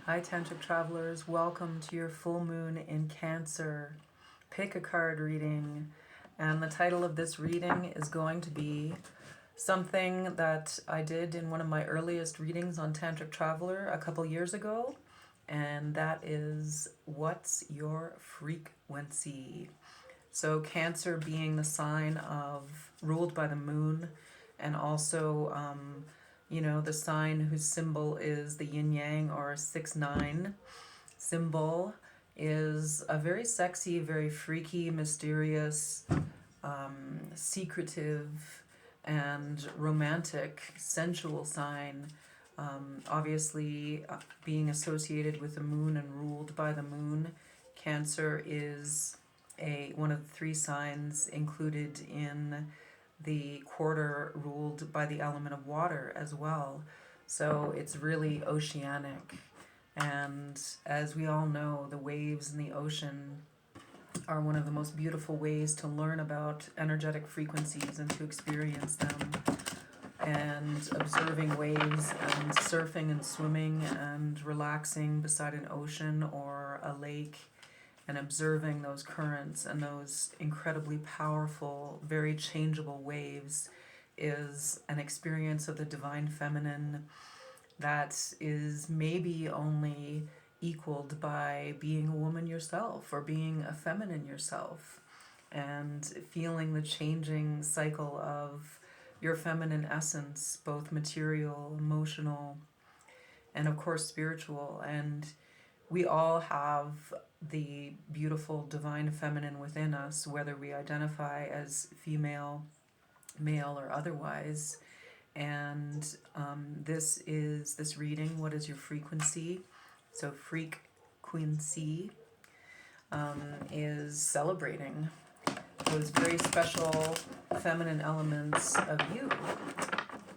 Hi Tantric Travelers, welcome to your full moon in Cancer. Pick a card reading, and the title of this reading is going to be something that I did in one of my earliest readings on Tantric Traveler a couple years ago, and that is, what's your frequency? So Cancer being the sign of ruled by the moon, and also the sign whose symbol is the yin yang or 6-9 symbol, is a very sexy, very freaky, mysterious, secretive, and romantic, sensual sign. Obviously, being associated with the moon and ruled by the moon, Cancer is one of the three signs included in the quarter ruled by the element of water as well. So it's really oceanic. And as we all know, the waves in the ocean are one of the most beautiful ways to learn about energetic frequencies and to experience them. And observing waves and surfing and swimming and relaxing beside an ocean or a lake and observing those currents and those incredibly powerful, very changeable waves is an experience of the divine feminine that is maybe only equaled by being a woman yourself or being a feminine yourself and feeling the changing cycle of your feminine essence, both material, emotional, and of course spiritual. And we all have the beautiful divine feminine within us, whether we identify as female, male, or otherwise. And this reading, what is your frequency? So frequency is celebrating those very special feminine elements of you,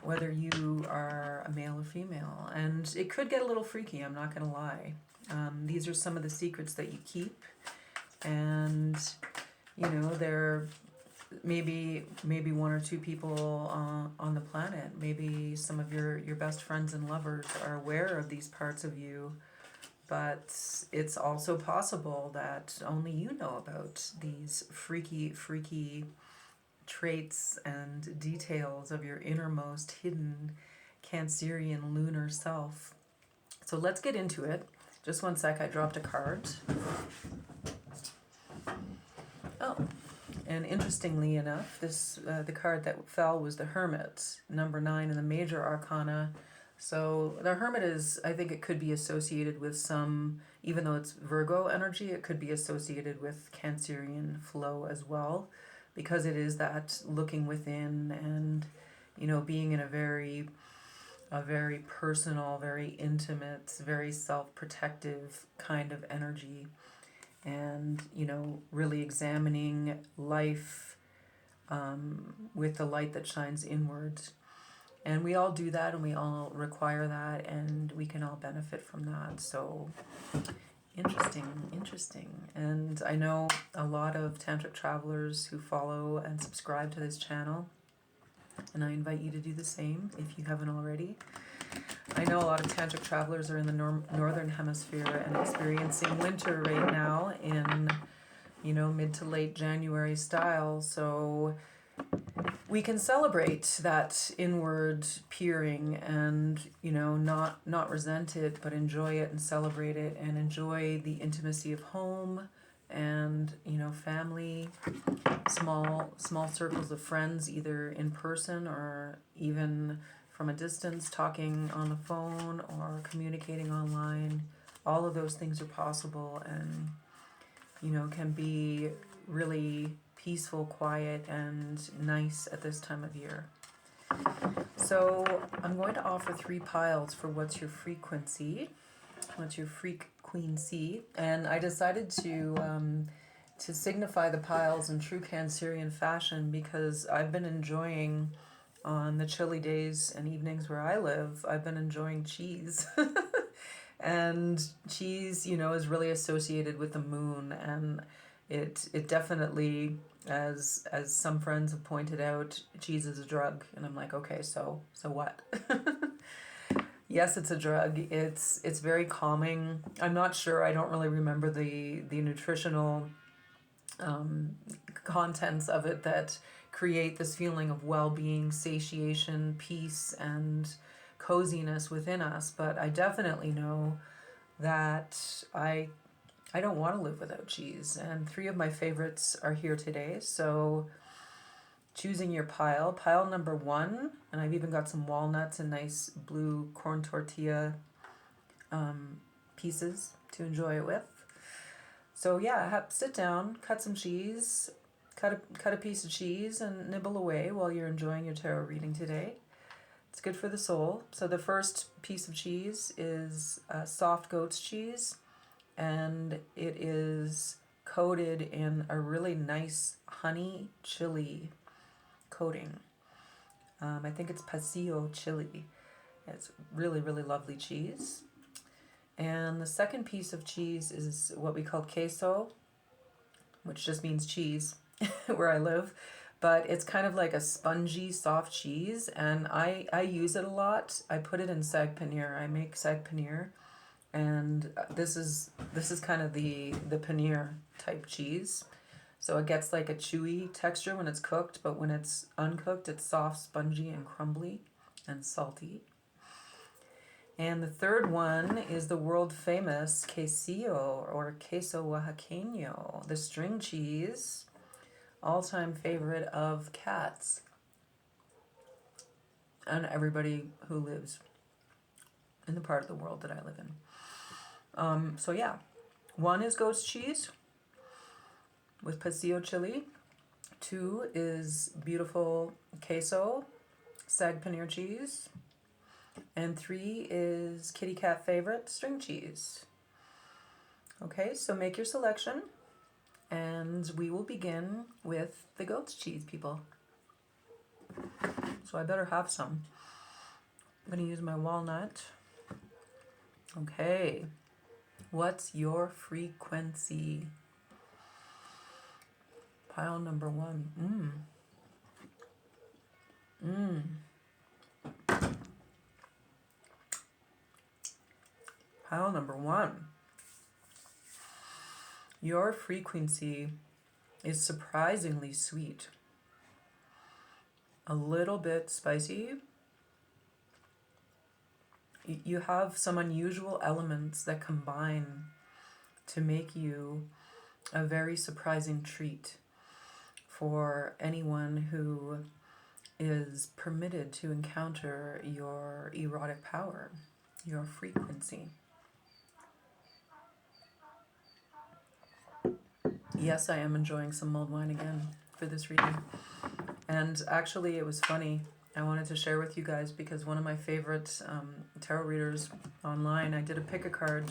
whether you are a male or female. And it could get a little freaky, I'm not going to lie. These are some of the secrets that you keep, and there maybe one or two people on the planet, maybe some of your best friends and lovers are aware of these parts of you, but it's also possible that only you know about these freaky traits and details of your innermost hidden Cancerian lunar self. So let's get into it. Just one sec, I dropped a card. Oh, and interestingly enough, the card that fell was the Hermit, number 9 in the Major Arcana. So the Hermit is, I think it could be associated with some, even though it's Virgo energy, it could be associated with Cancerian flow as well, because it is that looking within and, being in a very personal, very intimate, very self-protective kind of energy, and really examining life with the light that shines inward. And we all do that, and we all require that, and we can all benefit from that. So interesting. And I know a lot of tantric travelers who follow and subscribe to this channel, and I invite you to do the same if you haven't already. I know a lot of tantric travelers are in the northern hemisphere and experiencing winter right now in, mid to late January style. So we can celebrate that inward peering and, not resent it, but enjoy it and celebrate it and enjoy the intimacy of home and, family, small circles of friends, either in person or even from a distance, talking on the phone or communicating online. All of those things are possible and, can be really peaceful, quiet, and nice at this time of year. So I'm going to offer 3 piles for what's your frequency, what's your frequency, and I decided to signify the piles in true Cancerian fashion because I've been enjoying, on the chilly days and evenings where I live, I've been enjoying cheese. And cheese, is really associated with the moon, and it definitely, as some friends have pointed out, cheese is a drug. And I'm like, okay, so what? Yes, it's a drug. It's very calming. I'm not sure. I don't really remember the nutritional contents of it that create this feeling of well-being, satiation, peace, and coziness within us. But I definitely know that I don't want to live without cheese. And three of my favorites are here today. So choosing your pile number one, and I've even got some walnuts and nice blue corn tortilla pieces to enjoy it with. So yeah, sit down, cut some cheese, cut a piece of cheese and nibble away while you're enjoying your tarot reading today. It's good for the soul. So the first piece of cheese is soft goat's cheese, and it is coated in a really nice honey chili coating. I think it's pasilla chili. It's really, really lovely cheese. And the second piece of cheese is what we call queso, which just means cheese where I live. But it's kind of like a spongy, soft cheese, and I use it a lot. I put it in sag paneer. I make sag paneer, and this is kind of the paneer type cheese. So it gets like a chewy texture when it's cooked, but when it's uncooked, it's soft, spongy, and crumbly and salty. And the third one is the world famous quesillo or queso oaxaqueño, the string cheese, all-time favorite of cats and everybody who lives in the part of the world that I live in. So yeah, one is goat's cheese with pasilla chili. Two is beautiful queso, sag paneer cheese. And three is kitty cat favorite, string cheese. Okay, so make your selection, and we will begin with the goat's cheese, people. So I better have some. I'm going to use my walnut. Okay, what's your frequency? Pile number one. Pile number one. Your frequency is surprisingly sweet. A little bit spicy. You have some unusual elements that combine to make you a very surprising treat for anyone who is permitted to encounter your erotic power, your frequency. Yes, I am enjoying some mulled wine again for this reading. And actually, it was funny. I wanted to share with you guys because one of my favorite tarot readers online, I did a pick a card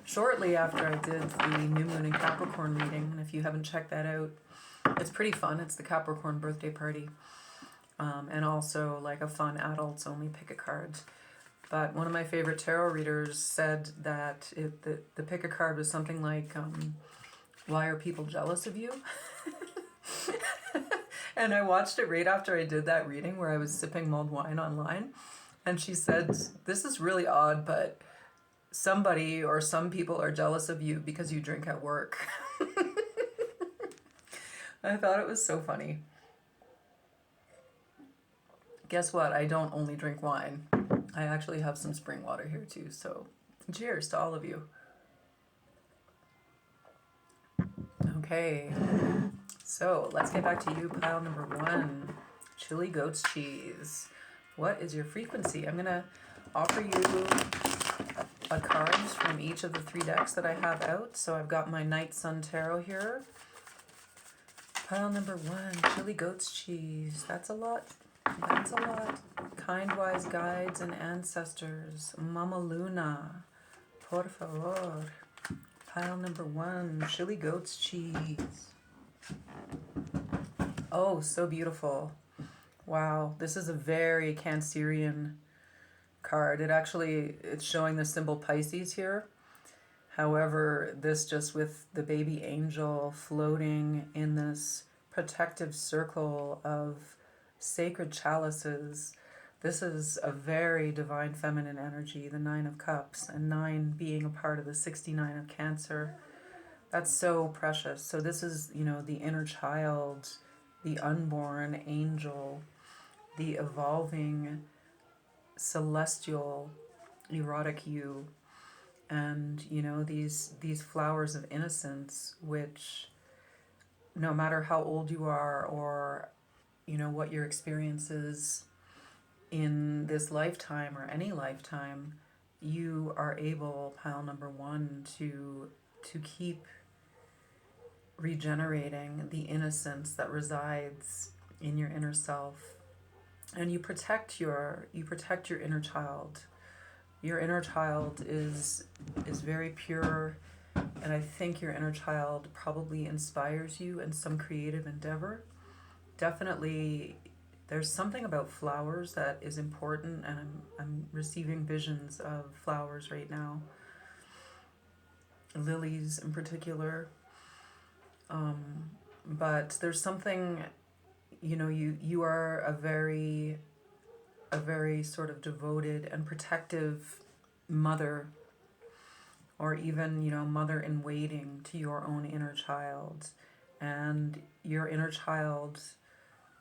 shortly after I did the New Moon in Capricorn reading. And if you haven't checked that out, it's pretty fun. It's the Capricorn birthday party. And also like a fun adults only pick a card. But one of my favorite tarot readers said that the pick a card was something like, why are people jealous of you? And I watched it right after I did that reading where I was sipping mulled wine online. And she said, this is really odd, but somebody or some people are jealous of you because you drink at work. I thought it was so funny. Guess what? I don't only drink wine. I actually have some spring water here too. So cheers to all of you. Okay. So let's get back to you, pile number one, chili goat's cheese. What is your frequency? I'm going to offer you a cards from each of the three decks that I have out. So I've got my Night Sun Tarot here. Pile number one, chili goat's cheese. That's a lot. That's a lot. Kind wise guides and ancestors. Mama Luna. Por favor. Pile number one, chili goat's cheese. Oh, so beautiful. Wow, this is a very Cancerian card. It's showing the symbol Pisces here. However, this just with the baby angel floating in this protective circle of sacred chalices This is a very divine feminine energy, the Nine of Cups, and 9 being a part of the 69 of Cancer. That's so precious. So this is, the inner child, the unborn angel, the evolving celestial erotic you, and these flowers of innocence, which no matter how old you are, or what your experience is in this lifetime or any lifetime, you are able, pile number 1, to keep regenerating the innocence that resides in your inner self, and you protect your inner child. Your inner child is very pure, and I think your inner child probably inspires you in some creative endeavor. Definitely, there's something about flowers that is important, and I'm receiving visions of flowers right now, lilies in particular. But there's something, you are a very sort of devoted and protective mother, or even, mother in waiting to your own inner child. And your inner child,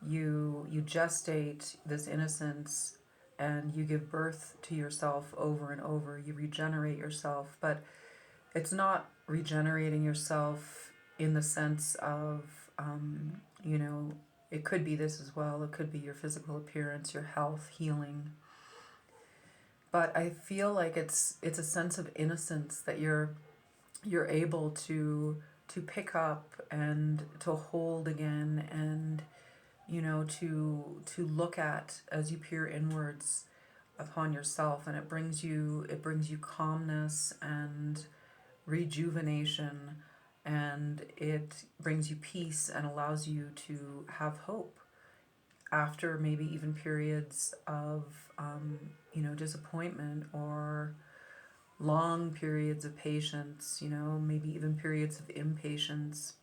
you gestate this innocence, and you give birth to yourself over and over. You regenerate yourself, but it's not regenerating yourself in the sense of, it could be this as well. It could be your physical appearance, your health, healing. But I feel like it's a sense of innocence that you're able to pick up and to hold again, and to look at as you peer inwards upon yourself, and it brings you calmness and rejuvenation, and it brings you peace and allows you to have hope after maybe even periods of disappointment, or long periods of patience, maybe even periods of impatience.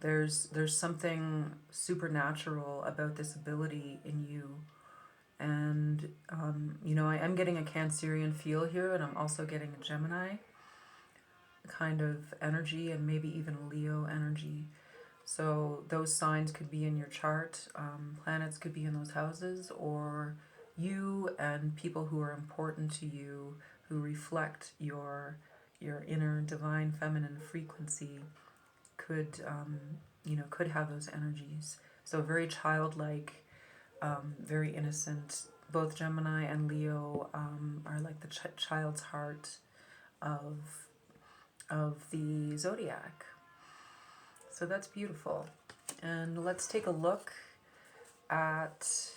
There's something supernatural about this ability in you. And I am getting a Cancerian feel here, and I'm also getting a Gemini kind of energy, and maybe even a Leo energy. So those signs could be in your chart. Planets could be in those houses, or you and people who are important to you, who reflect your inner divine feminine frequency, could have those energies. So very childlike, very innocent. Both Gemini and Leo are like the child's heart of the zodiac. So that's beautiful. And let's take a look at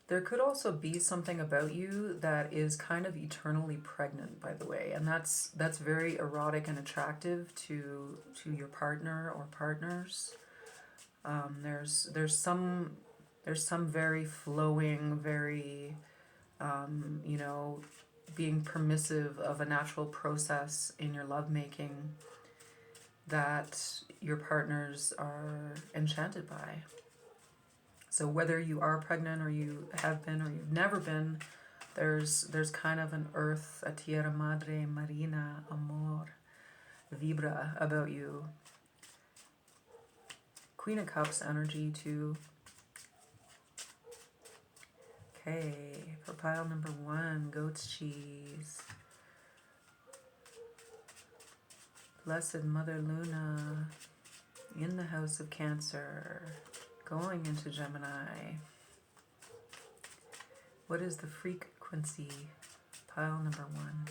there could also be something about you that is kind of eternally pregnant, by the way, and that's very erotic and attractive to your partner or partners. There's some very flowing, very being permissive of a natural process in your lovemaking that your partners are enchanted by. So whether you are pregnant, or you have been, or you've never been, there's kind of an earth, a tierra madre marina, amor, vibra about you. Queen of Cups energy too. Okay, for pile number 1, goat's cheese. Blessed Mother Luna in the house of Cancer, going into Gemini. What is the frequency? Pile number 1.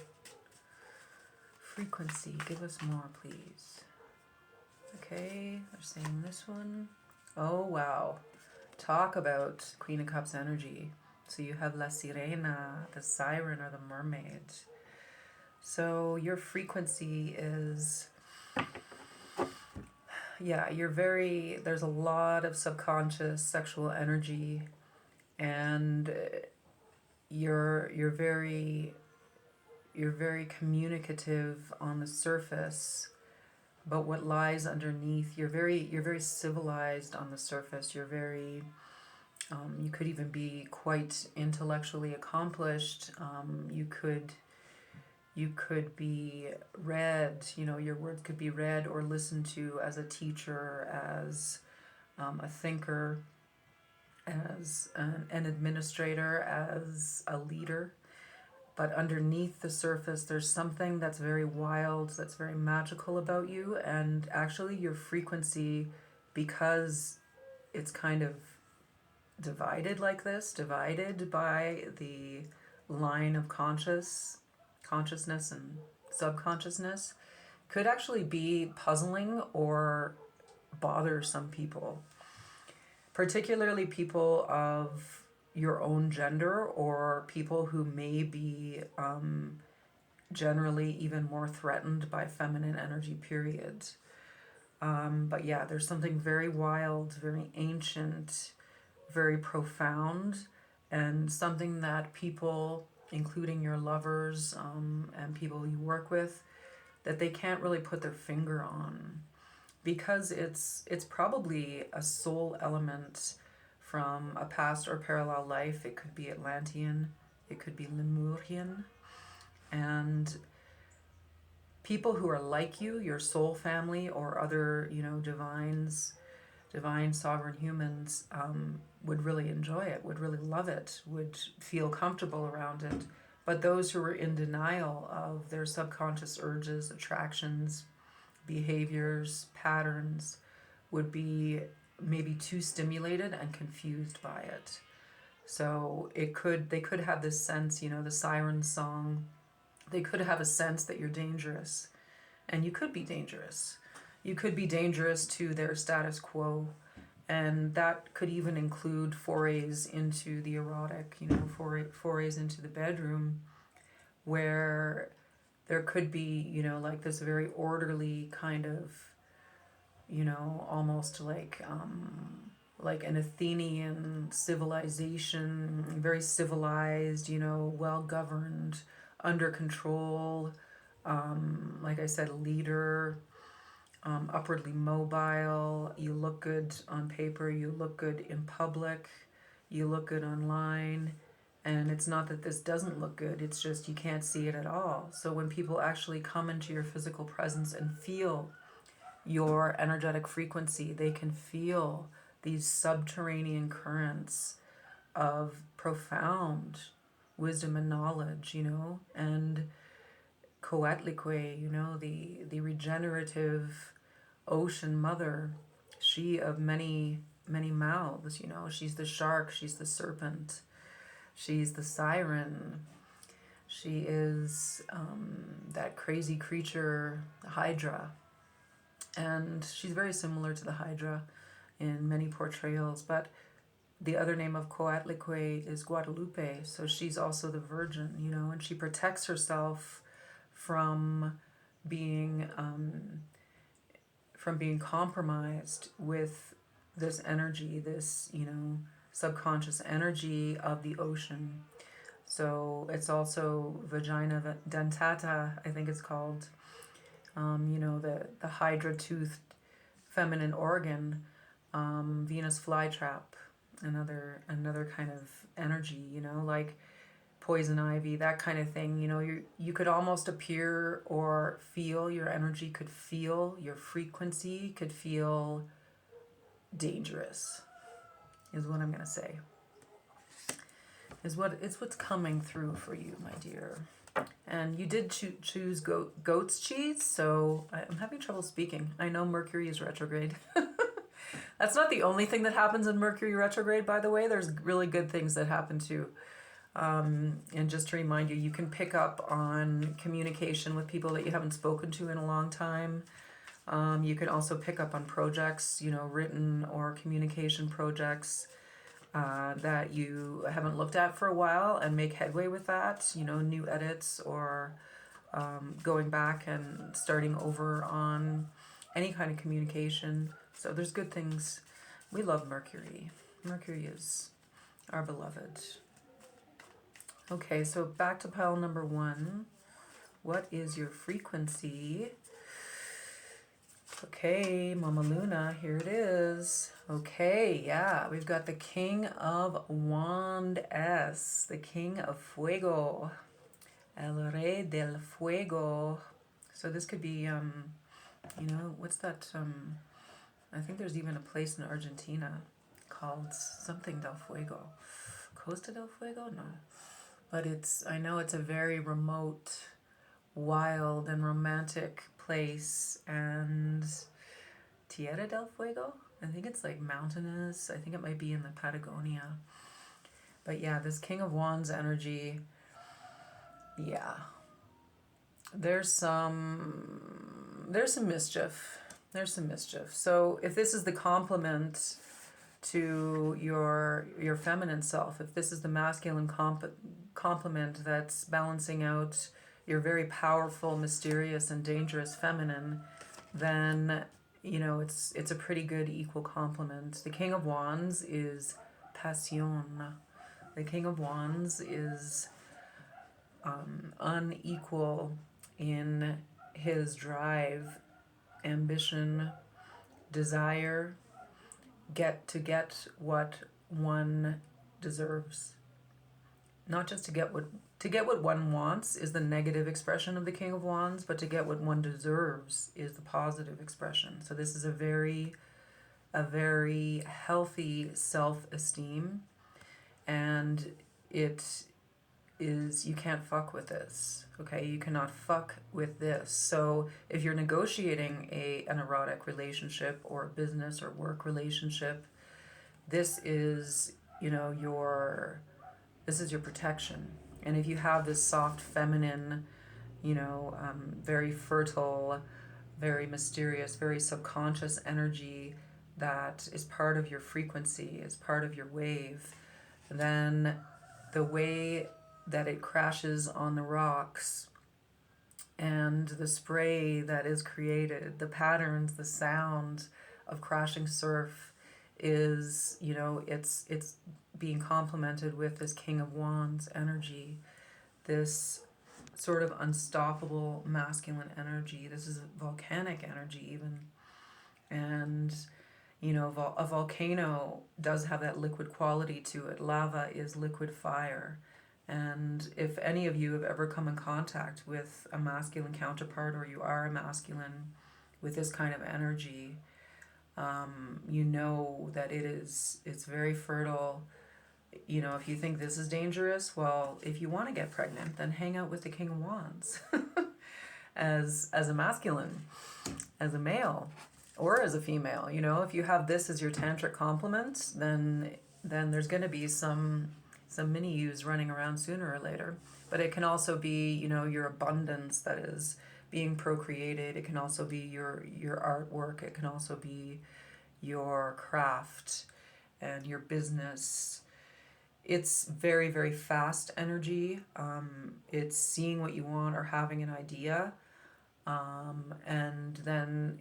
Frequency, give us more, please. Okay, they're saying this one. Oh, wow. Talk about Queen of Cups energy. So you have La Sirena, the siren or the mermaid. So your frequency is, there's a lot of subconscious sexual energy, and you're very communicative on the surface, but what lies underneath, you're very civilized on the surface. You're very, you could even be quite intellectually accomplished. You could be read, your words could be read or listened to as a teacher, as a thinker, as an administrator, as a leader. But underneath the surface, there's something that's very wild, that's very magical about you. And actually, your frequency, because it's kind of divided like this, divided by the line of consciousness and subconsciousness, could actually be puzzling or bother some people, particularly people of your own gender or people who may be generally even more threatened by feminine energy, period. But yeah, there's something very wild, very ancient, very profound, and something that people, including your lovers and people you work with, that they can't really put their finger on, because it's probably a soul element from a past or parallel life. It could be Atlantean, it could be Lemurian, and people who are like you, your soul family, or other, divine sovereign humans, would really enjoy it, would really love it, would feel comfortable around it. But those who are in denial of their subconscious urges, attractions, behaviors, patterns, would be maybe too stimulated and confused by it. So they could have this sense, the siren song, they could have a sense that you're dangerous, and you could be dangerous. You could be dangerous to their status quo, and that could even include forays into the erotic, forays into the bedroom, where there could be, like this very orderly kind of, almost like an Athenian civilization, very civilized, well governed, under control. Like I said, a leader, upwardly mobile. You look good on paper, you look good in public, you look good online. And it's not that this doesn't look good, it's just you can't see it at all. So when people actually come into your physical presence and feel your energetic frequency, they can feel these subterranean currents of profound wisdom and knowledge, and Coatlicue, the regenerative ocean mother, she of many, many mouths, she's the shark, she's the serpent, she's the siren, she is that crazy creature, the Hydra. And she's very similar to the Hydra in many portrayals, but the other name of Coatlicue is Guadalupe, so she's also the Virgin, and she protects herself from being compromised with this energy, this subconscious energy of the ocean. So it's also vagina dentata, I think it's called. The hydra-toothed feminine organ, Venus flytrap, another kind of energy, like poison ivy, that kind of thing. You could almost appear or feel, your energy could feel, your frequency could feel dangerous, is what I'm going to say. It's what's coming through for you, my dear. And you did choose goat's cheese, so I'm having trouble speaking. I know Mercury is retrograde. That's not the only thing that happens in Mercury retrograde, by the way. There's really good things that happen too. And just to remind you, you can pick up on communication with people that you haven't spoken to in a long time. You can also pick up on projects, written or communication projects that you haven't looked at for a while, and make headway with that, new edits, or going back and starting over on any kind of communication. So there's good things. We love Mercury. Mercury is our beloved. Okay, so back to pile number 1. What is your frequency Okay, Mama Luna, here it is. Okay, yeah, we've got the King of Wands, the King of Fuego, El Rey del Fuego. So this could be, what's that? I think there's even a place in Argentina called something del Fuego. Costa del Fuego? No. But I know it's a very remote, wild, and romantic place, and Tierra del Fuego? I think it's like mountainous. I think it might be in the Patagonia. But yeah, this King of Wands energy, yeah. There's some mischief. There's some mischief. So if this is the complement to your feminine self, if this is the masculine complement that's balancing out your very powerful, mysterious, and dangerous feminine, then it's a pretty good equal complement. The King of Wands is passion. The King of Wands is unequal in his drive, ambition, desire, get what one deserves. Not just to get what one wants is the negative expression of the King of Wands, but to get what one deserves is the positive expression. So this is a very healthy self-esteem, and it is, you can't fuck with this, okay? You cannot fuck with this. So if you're negotiating an erotic relationship or a business or work relationship, this is, your protection. And if you have this soft feminine, very fertile, very mysterious, very subconscious energy that is part of your frequency, is part of your wave, then the way that it crashes on the rocks and the spray that is created, the patterns, the sound of crashing surf is, it's being complemented with this King of Wands energy, this sort of unstoppable masculine energy. This is volcanic energy even. And, a volcano does have that liquid quality to it. Lava is liquid fire. And if any of you have ever come in contact with a masculine counterpart, or you are a masculine with this kind of energy, you know that it's very fertile. If you think this is dangerous, well, if you want to get pregnant, then hang out with the King of Wands as a masculine, as a male, or as a female. If you have this as your tantric complement, then there's going to be some mini yous running around sooner or later. But it can also be, your abundance that is being procreated. It can also be your artwork. It can also be your craft and your business. It's very, very fast energy. It's seeing what you want or having an idea. And then,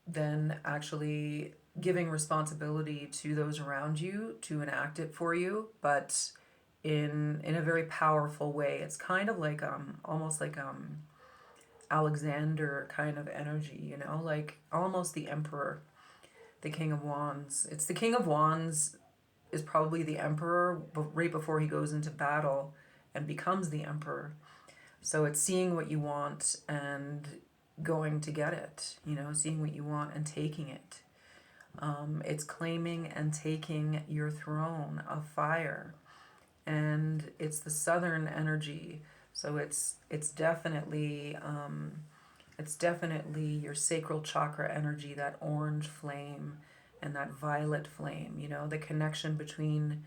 then actually giving responsibility to those around you to enact it for you, but in a very powerful way. It's kind of like almost like Alexander kind of energy, like almost the Emperor, the King of Wands. It's the King of Wands is probably the Emperor right before he goes into battle and becomes the Emperor. So it's seeing what you want and going to get it, seeing what you want and taking it. It's claiming and taking your throne of fire. And it's the southern energy. So it's definitely your sacral chakra energy, that orange flame and that violet flame, the connection between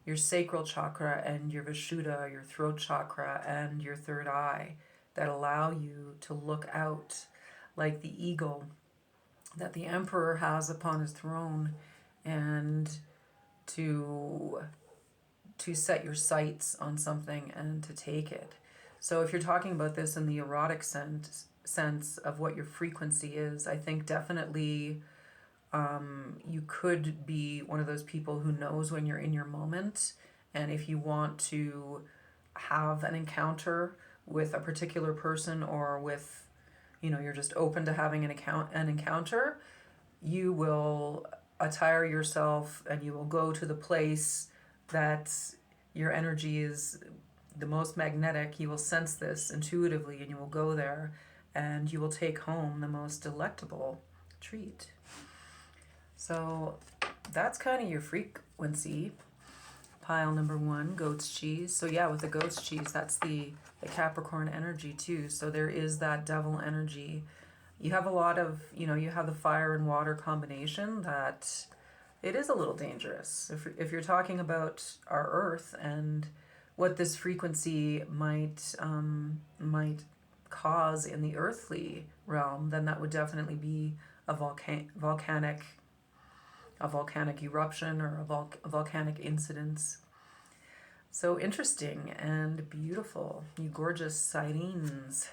your sacral chakra and your Vishuddha, your throat chakra, and your third eye, that allow you to look out like the eagle that the Emperor has upon his throne, and to set your sights on something and to take it. So if you're talking about this in the erotic sense of what your frequency is, I think definitely you could be one of those people who knows when you're in your moment. And if you want to have an encounter with a particular person, or with you're just open to having an encounter, you will attire yourself and you will go to the place that your energy is the most magnetic. You will sense this intuitively and you will go there and you will take home the most delectable treat. So that's kind of your frequency. Pile number 1, goat's cheese. So yeah, with the goat's cheese, that's the Capricorn energy too. So there is that devil energy. You have a lot of, you have the fire and water combination that it is a little dangerous. If you're talking about our Earth and what this frequency might cause in the earthly realm, then that would definitely be a volcanic eruption or a volcanic incidence. So interesting and beautiful. You gorgeous sirenes,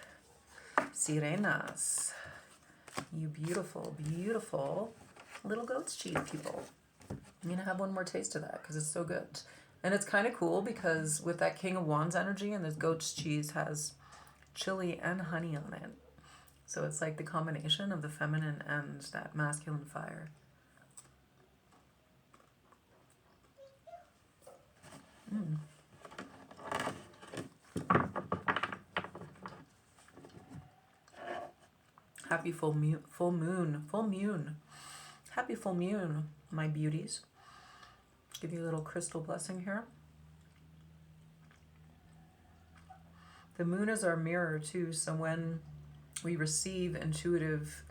sirenas. You beautiful, beautiful little goat's cheese people. I'm going to have one more taste of that because it's so good. And it's kind of cool because with that King of Wands energy, and this goat's cheese has chili and honey on it. So it's like the combination of the feminine and that masculine fire. Happy full moon. Happy full moon, my beauties. Give you a little crystal blessing here. The moon is our mirror too, so when we receive intuitive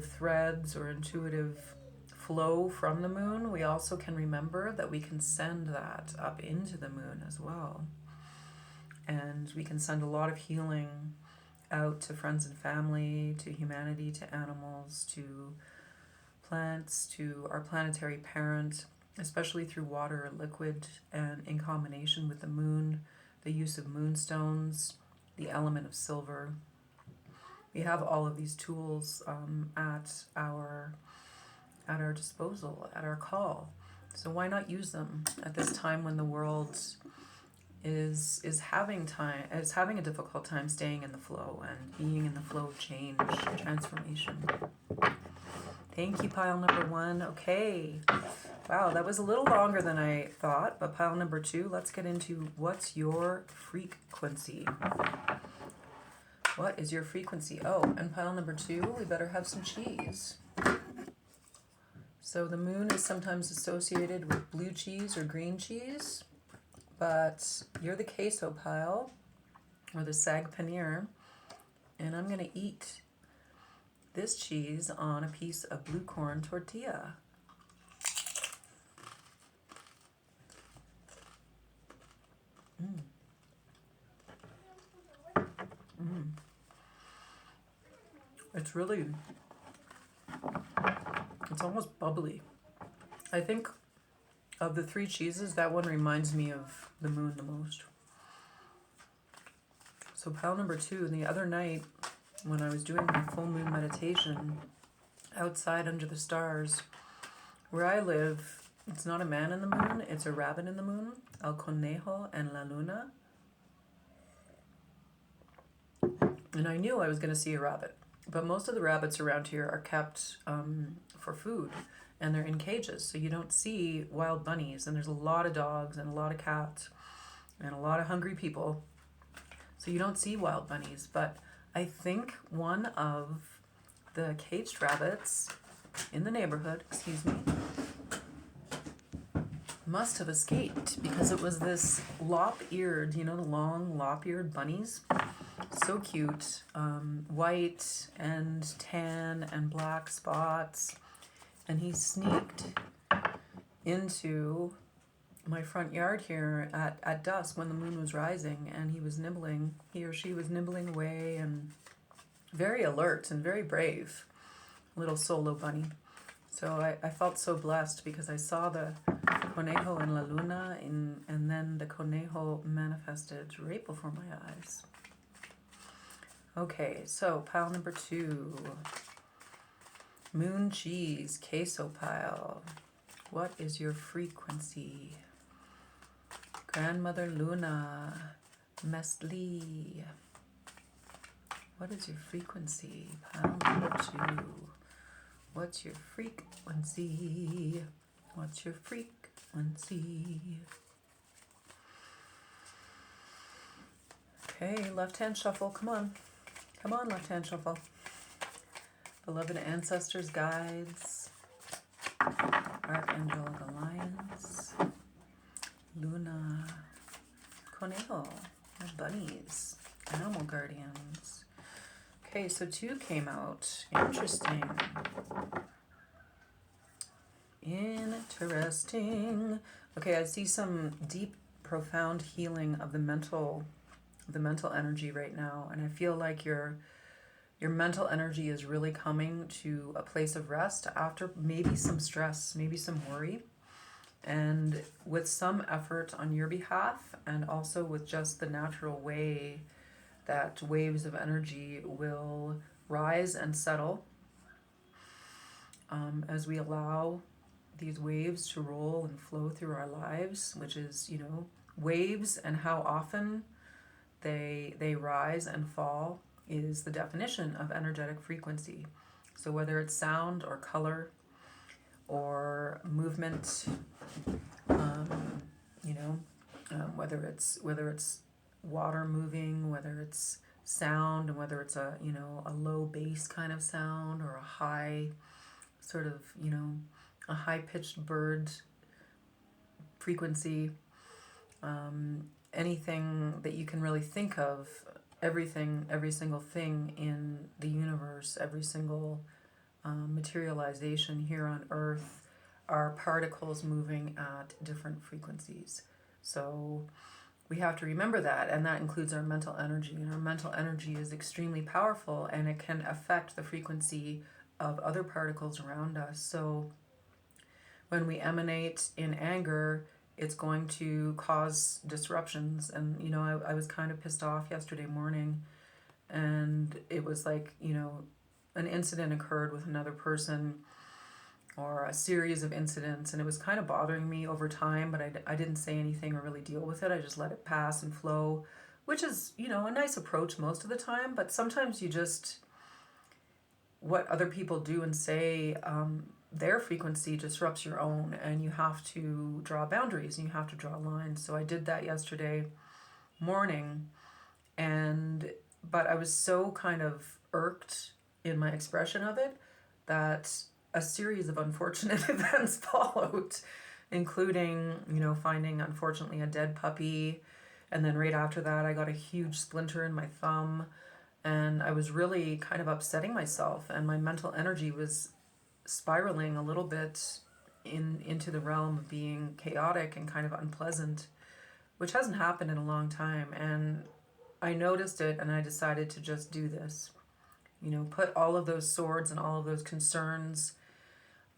threads or intuitive flow from the moon, we also can remember that we can send that up into the moon as well. And we can send a lot of healing out to friends and family, to humanity, to animals, to plants, to our planetary parent, especially through water or liquid, and in combination with the moon, the use of moonstones, the element of silver. We have all of these tools at our disposal, at our call. So why not use them at this time when the world is having a difficult time staying in the flow and being in the flow of change, transformation. Thank you, pile number 1. Okay. Wow, that was a little longer than I thought, but pile number 2, let's get into what's your frequency. What is your frequency? Oh, and pile number 2, we better have some cheese. So the moon is sometimes associated with blue cheese or green cheese, but you're the queso pile, or the sag paneer, and I'm going to eat this cheese on a piece of blue corn tortilla. It's really, it's almost bubbly. I think of the 3 cheeses, that one reminds me of the moon the most. So pile number 2, the other night when I was doing my full moon meditation outside under the stars, where I live, it's not a man in the moon, it's a rabbit in the moon, el conejo en la luna. And I knew I was going to see a rabbit. But most of the rabbits around here are kept for food, and they're in cages, so you don't see wild bunnies, and there's a lot of dogs and a lot of cats and a lot of hungry people, so you don't see wild bunnies. But I think one of the caged rabbits in the neighborhood, must have escaped, because it was this lop-eared, the long lop-eared bunnies. So cute, white and tan and black spots, and he sneaked into my front yard here at dusk when the moon was rising, and he or she was nibbling away, and very alert and very brave little solo bunny. So I felt so blessed because I saw the conejo en la luna, and then the conejo manifested right before my eyes. Okay, so pile number 2, moon cheese, queso pile. What is your frequency? Grandmother Luna, Mesli. What is your frequency? Pile number 2. What's your frequency? What's your frequency? Okay, left hand shuffle. Come on. Come on, left hand shuffle. Beloved ancestors, guides, Archangelic Alliance, Luna, Conejo, my bunnies, animal guardians. Okay, so 2 came out. Interesting. Interesting. Okay, I see some deep, profound healing of the mental energy right now, and I feel like your mental energy is really coming to a place of rest after maybe some stress, maybe some worry, and with some effort on your behalf, and also with just the natural way that waves of energy will rise and settle as we allow these waves to roll and flow through our lives, which is, waves and how often they rise and fall is the definition of energetic frequency. So whether it's sound or color or movement, whether it's water moving, whether it's sound, and whether it's a low bass kind of sound or a high sort of a high pitched bird frequency, anything that you can really think of, every single thing in the universe, every single materialization here on Earth are particles moving at different frequencies. So we have to remember that, and that includes our mental energy. And our mental energy is extremely powerful, and it can affect the frequency of other particles around us. So when we emanate in anger, it's going to cause disruptions. And, I was kind of pissed off yesterday morning, and it was like, an incident occurred with another person, or a series of incidents, and it was kind of bothering me over time, but I didn't say anything or really deal with it. I just let it pass and flow, which is, a nice approach most of the time, but sometimes what other people do and say, their frequency disrupts your own, and you have to draw boundaries and you have to draw lines. So I did that yesterday morning, but I was so kind of irked in my expression of it that a series of unfortunate events followed, including, finding, unfortunately, a dead puppy. And then right after that, I got a huge splinter in my thumb, and I was really kind of upsetting myself, and my mental energy was spiraling a little bit into the realm of being chaotic and kind of unpleasant, which hasn't happened in a long time. And I noticed it, and I decided to just do this. Put all of those swords and all of those concerns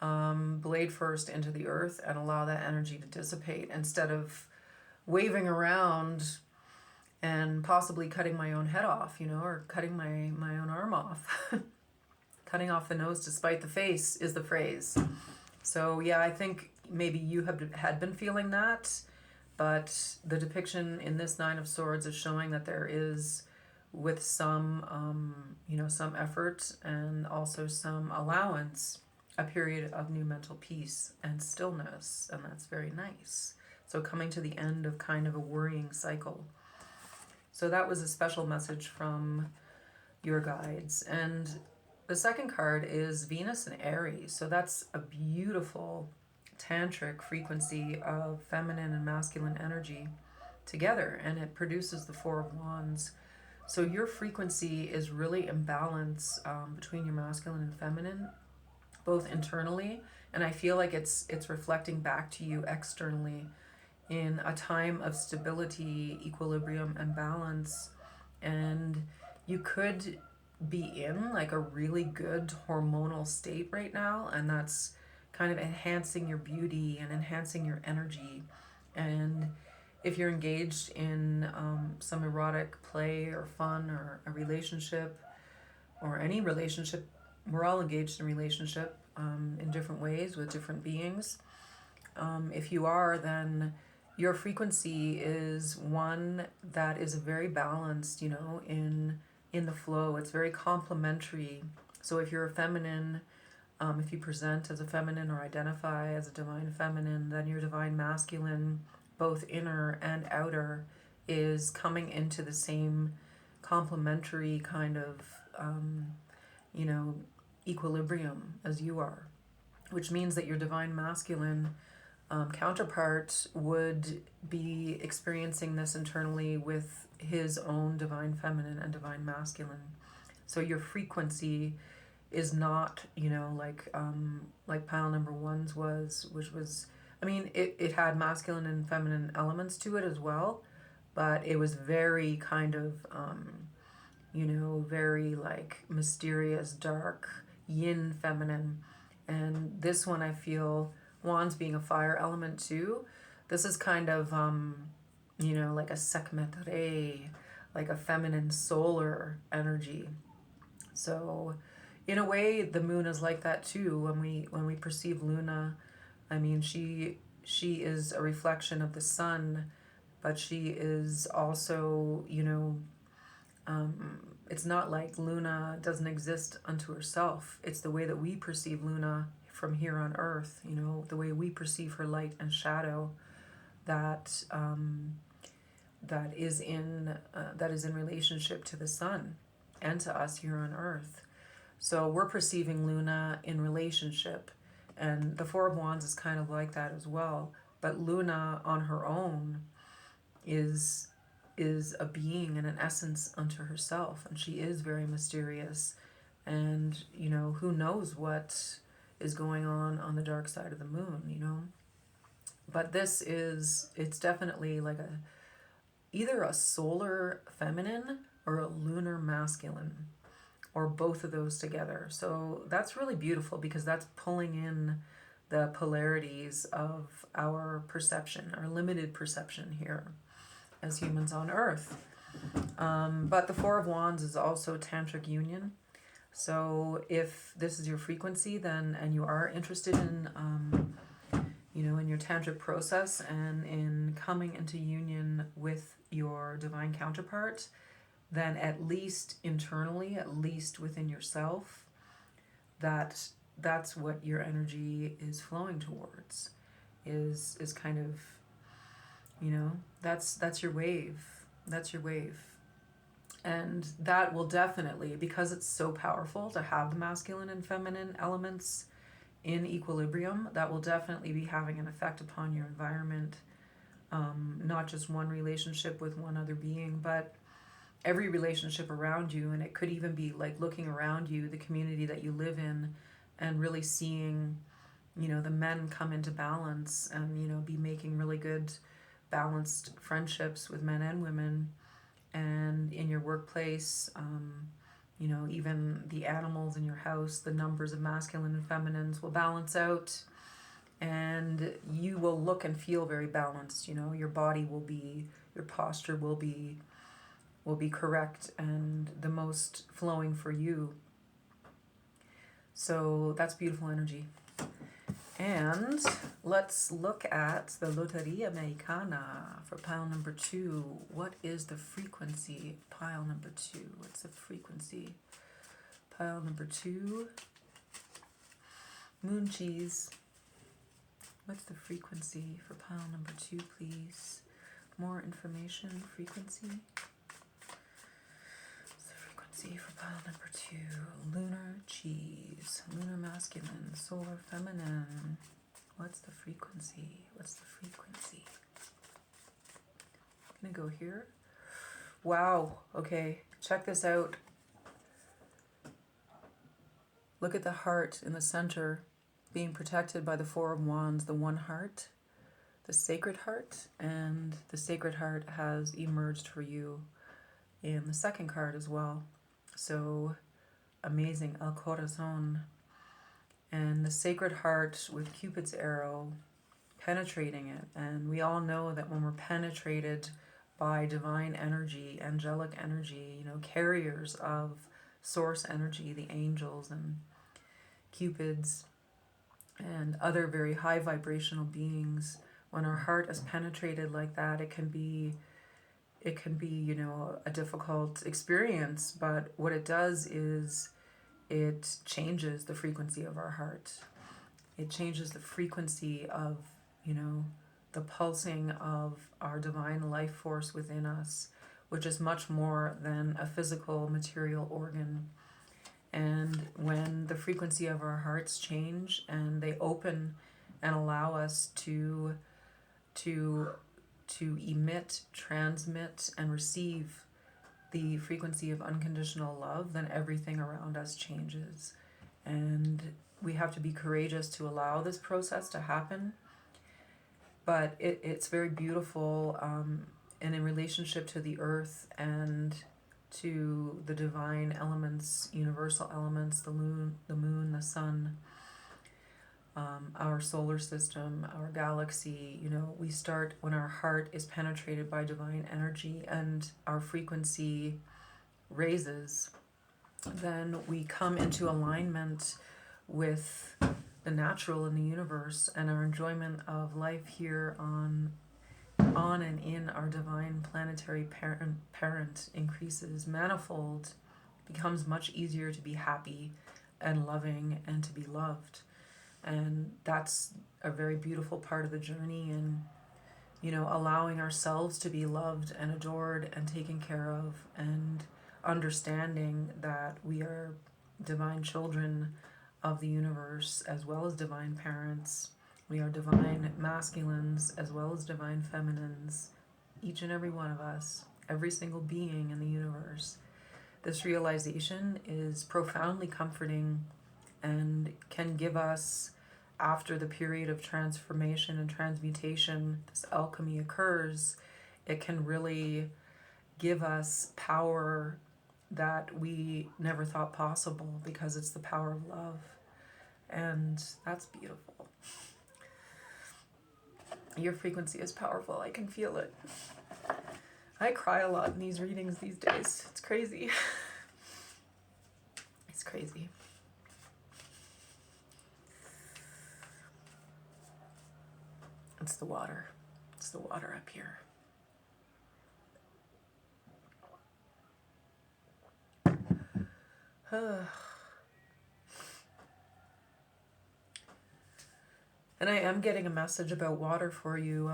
blade first into the earth and allow that energy to dissipate, instead of waving around and possibly cutting my own head off, or cutting my own arm off. Cutting off the nose to spite the face is the phrase. So yeah, I think maybe you had been feeling that, but the depiction in this Nine of Swords is showing that there is, with some some effort and also some allowance, a period of new mental peace and stillness, and that's very nice. So coming to the end of kind of a worrying cycle. So that was a special message from your guides. And the second card is Venus and Aries. So that's a beautiful tantric frequency of feminine and masculine energy together, and it produces the Four of Wands. So your frequency is really in balance between your masculine and feminine, both internally, and I feel like it's reflecting back to you externally in a time of stability, equilibrium, and balance. And you could be in like a really good hormonal state right now, and that's kind of enhancing your beauty and enhancing your energy. And if you're engaged in some erotic play or fun or a relationship or any relationship, we're all engaged in relationship in different ways with different beings. If you are, then your frequency is one that is very balanced, in in the flow. It's very complementary. So if you're a feminine, if you present as a feminine or identify as a divine feminine, then your divine masculine, both inner and outer, is coming into the same complementary kind of, you know, equilibrium as you are, which means that your divine masculine counterpart would be experiencing this internally with his own divine feminine and divine masculine. So your frequency is not, you know, like pile number one's was, which was, I mean, it had masculine and feminine elements to it as well, but it was very kind of, you know, very like mysterious, dark, yin feminine. And this one, I feel, wands being a fire element too. This is kind of, you know, like a Sekhmet Re, like a feminine solar energy. So in a way, the moon is like that too. When we perceive Luna, I mean, she is a reflection of the sun, but she is also, you know, it's not like Luna doesn't exist unto herself. It's the way that we perceive Luna from here on Earth, you know, the way we perceive her light and shadow, that that is in relationship to the sun and to us here on Earth. So we're perceiving Luna in relationship, and the Four of Wands is kind of like that as well. But Luna on her own is a being and an essence unto herself, and she is very mysterious, and you know, who knows what is going on the dark side of the moon, you know. But this is, it's definitely like a either a solar feminine or a lunar masculine, or both of those together. So that's really beautiful because that's pulling in the polarities of our perception, our limited perception here as humans on Earth. But the Four of Wands is also tantric union. So if this is your frequency, then, and you are interested in, you know, in your tantric process and in coming into union with your divine counterpart, then at least internally, at least within yourself, that's what your energy is flowing towards, is kind of, you know, that's your wave. That's your wave. And that will definitely, because it's so powerful to have the masculine and feminine elements in equilibrium, that will definitely be having an effect upon your environment. Not just one relationship with one other being, but every relationship around you. And it could even be like looking around you, the community that you live in, and really seeing, you know, the men come into balance and, you know, be making really good balanced friendships with men and women. And in your workplace, you know, even the animals in your house, the numbers of masculine and feminines will balance out, and you will look and feel very balanced. You know, your body will be, your posture will be correct and the most flowing for you. So that's beautiful energy. And let's look at the Loteria Americana for pile number 2. What is the frequency? Pile number 2. What's the frequency? Pile number 2. Moon cheese. What's the frequency for pile number 2, please? More information. Frequency. What's the frequency for pile number 2? Lunar cheese. Lunar masculine. Solar feminine. What's the frequency? What's the frequency? I'm gonna go here. Wow. Okay. Check this out. Look at the heart in the center being protected by the Four of Wands, the one heart, the sacred heart, and the sacred heart has emerged for you in the second card as well. So amazing, El Corazon. And the sacred heart with Cupid's arrow penetrating it. And we all know that when we're penetrated by divine energy, angelic energy, you know, carriers of source energy, the angels and Cupids and other very high vibrational beings, when our heart is penetrated like that, it can be it can be, you know, a difficult experience, but what it does is it changes the frequency of our heart. It changes the frequency of, you know, the pulsing of our divine life force within us, which is much more than a physical material organ. And when the frequency of our hearts change and they open and allow us to emit, transmit, and receive the frequency of unconditional love, then everything around us changes. And we have to be courageous to allow this process to happen. But it's very beautiful, and in relationship to the earth and to the divine elements, universal elements, the moon, the sun, our solar system, our galaxy. You know, we start when our heart is penetrated by divine energy and our frequency raises, then we come into alignment with the natural in the universe, and our enjoyment of life here on and in our divine planetary parent increases manifold, becomes much easier to be happy and loving and to be loved. And that's a very beautiful part of the journey, and, you know, allowing ourselves to be loved and adored and taken care of, and understanding that we are divine children of the universe as well as divine parents. We are divine masculines as well as divine feminines, each and every one of us, every single being in the universe. This realization is profoundly comforting and can give us, after the period of transformation and transmutation, this alchemy occurs, it can really give us power that we never thought possible, because it's the power of love. And that's beautiful. Your frequency is powerful. I can feel it. I cry a lot in these readings these days. It's crazy. It's crazy. It's the water. It's the water up here. And I am getting a message about water for you.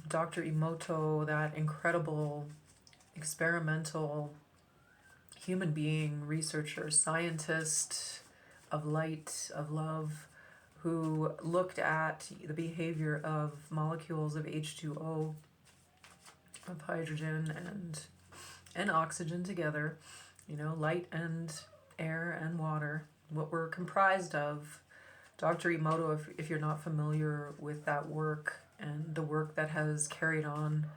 Dr. Emoto, that incredible experimental human being, researcher, scientist of light, of love, who looked at the behavior of molecules of H2O, of hydrogen and oxygen together, you know, light and air and water, what we're comprised of. Dr. Emoto, if you're not familiar with that work and the work that has carried on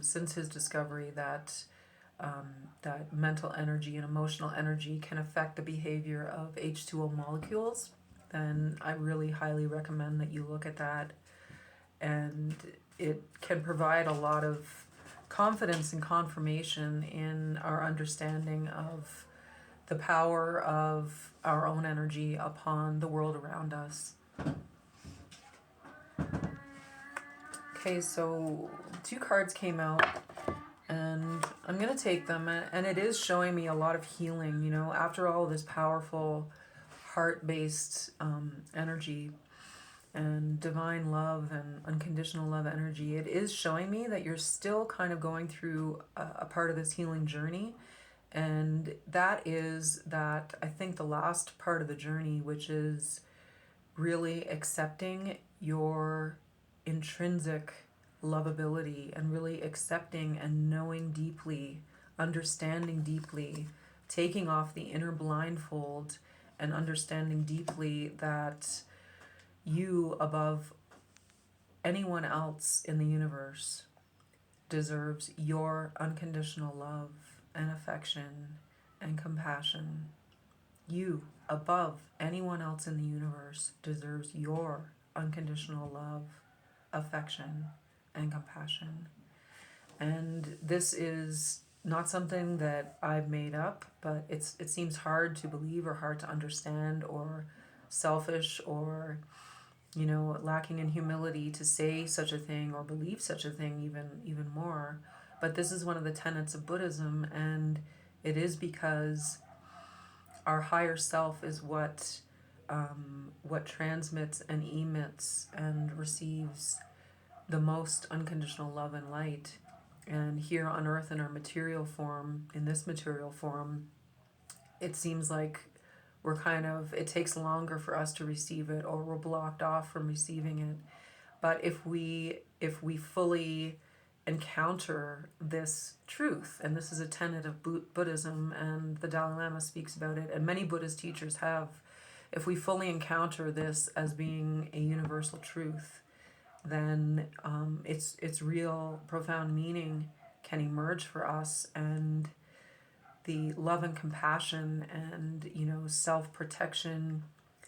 since his discovery that mental energy and emotional energy can affect the behavior of H2O molecules, then I really highly recommend that you look at that. And it can provide a lot of confidence and confirmation in our understanding of the power of our own energy upon the world around us. Okay, so 2 cards came out, and I'm going to take them, and it is showing me a lot of healing, you know, after all this powerful heart-based energy and divine love and unconditional love energy. It is showing me that you're still kind of going through a part of this healing journey. And that is that, I think, the last part of the journey, which is really accepting your intrinsic lovability and really accepting and knowing deeply, understanding deeply, taking off the inner blindfold and understanding deeply that you, above anyone else in the universe, deserves your unconditional love and affection and compassion. You, above anyone else in the universe, deserves your unconditional love, affection, and compassion. And this is not something that I've made up, but it seems hard to believe or hard to understand or selfish or, you know, lacking in humility to say such a thing or believe such a thing even more. But this is one of the tenets of Buddhism, and it is because our higher self is what transmits and emits and receives the most unconditional love and light. And here on earth, in our material form, in this material form, it seems like it takes longer for us to receive it, or we're blocked off from receiving it. But if we fully encounter this truth, and this is a tenet of Buddhism, and the Dalai Lama speaks about it, and many Buddhist teachers have, if we fully encounter this as being a universal truth, then its real profound meaning can emerge for us, and the love and compassion and self-protection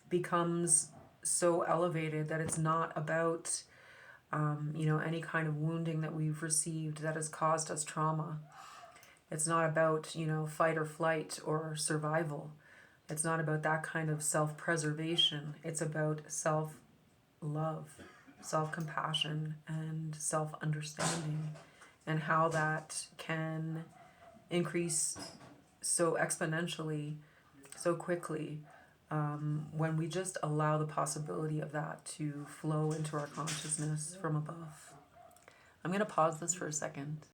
becomes so elevated that it's not about any kind of wounding that we've received that has caused us trauma. It's not about fight or flight or survival. It's not about that kind of self-preservation. It's about self-love, self-compassion, and self-understanding, and how that can increase so exponentially, so quickly, when we just allow the possibility of that to flow into our consciousness from above. I'm going to pause this for a second.